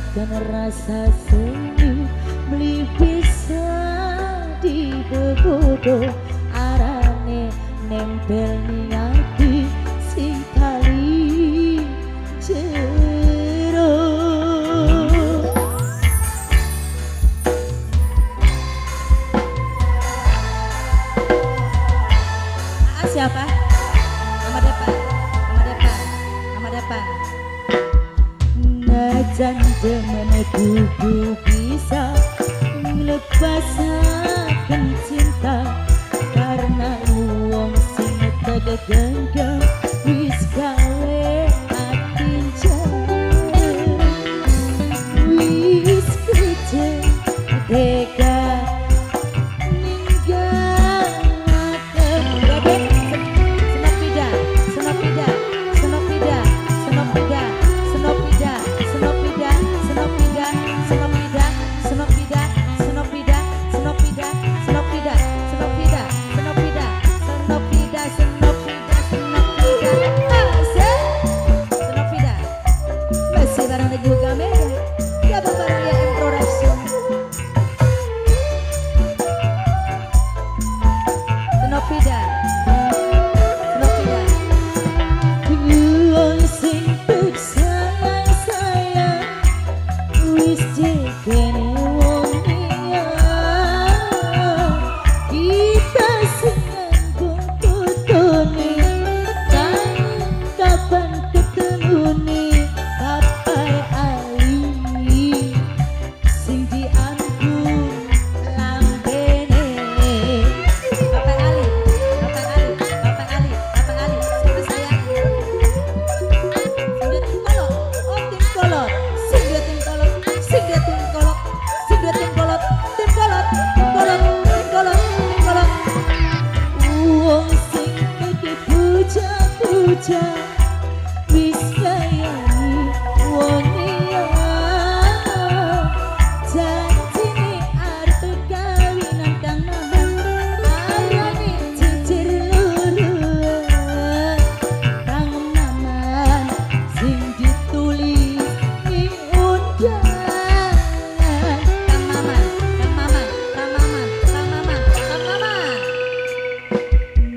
merasakan rasa seni beli bisa dibebodo arane nempel niati sing kali jero. Siapa? Nama depan, nama depan, nama depan. Najan demen kudu bisa melepaskan cinta karena wong sing tegegenggam wis gawe ati jan wis kece tega wis sayangi wong liya janjine arep kawinan kang nahan arane cicir loro kang naman sing ditulis ning undangan kang maman kang maman kang maman kang maman kang maman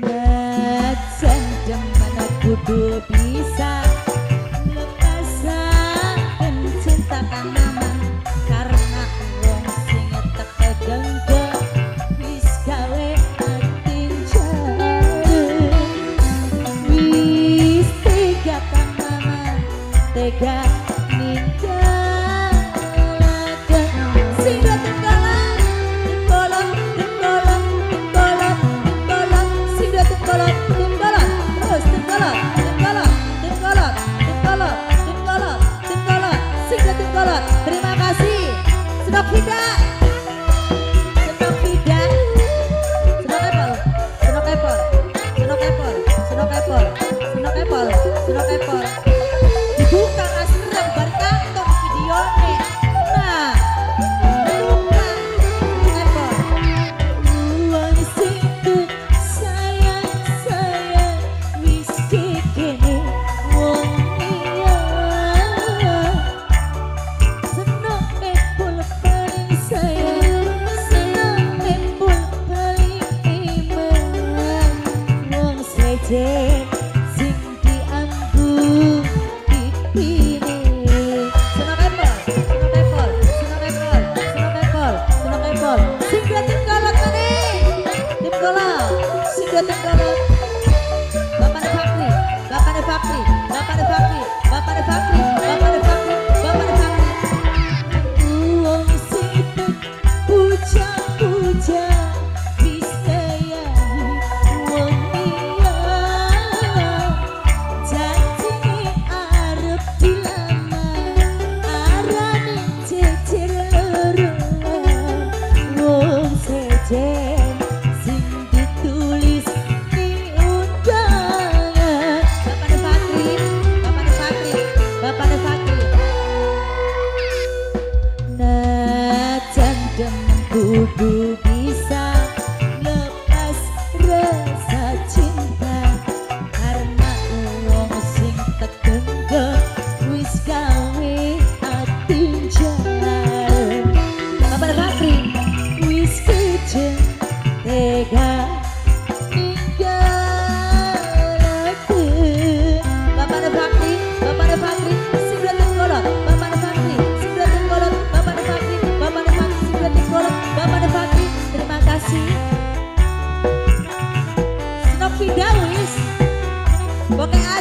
najan demen kudu bisa lepaskan cinta kang maman karena wong sing tegegenggam wis gawe ati jan wis tega kang maman tega ninggalaken sing tengkolan tengkolan tengkolan tengkolan tengkolan sing tengkolan tengkolan terus tengkolan tengkolan tengkolan tengkolan tengkolan tengkolan sing tengkolan. Terima kasih Sedap Hida Sedap Hida Sedap Epol Sedap Epol Sedap Epol Sedap Epol Sedap Epol Sedap Epol dibuka asrem bar kantong videone nah buka Epol wong sing sayang sayang wis kekene wong liya seneng Epol paling sayang seneng Epol paling iman wong sejen sing dianggu dipilih seneng Epol seneng Epol seneng Epol seneng Epol seneng Epol sing tim kolot maneh tim kolot sing tim kolot Bapakne Fakri Bapakne Fakri Bapakne Fakri Bapakne Fakri Bapakne Fakri Bapakne Fakri wong sing puja-puja wis sayangi wong liya janjine arep dilamar arane jejer loro wong sejen sing ditulis ning undangan Bapakne Fakri Bapakne Fakri Bapak Bokeh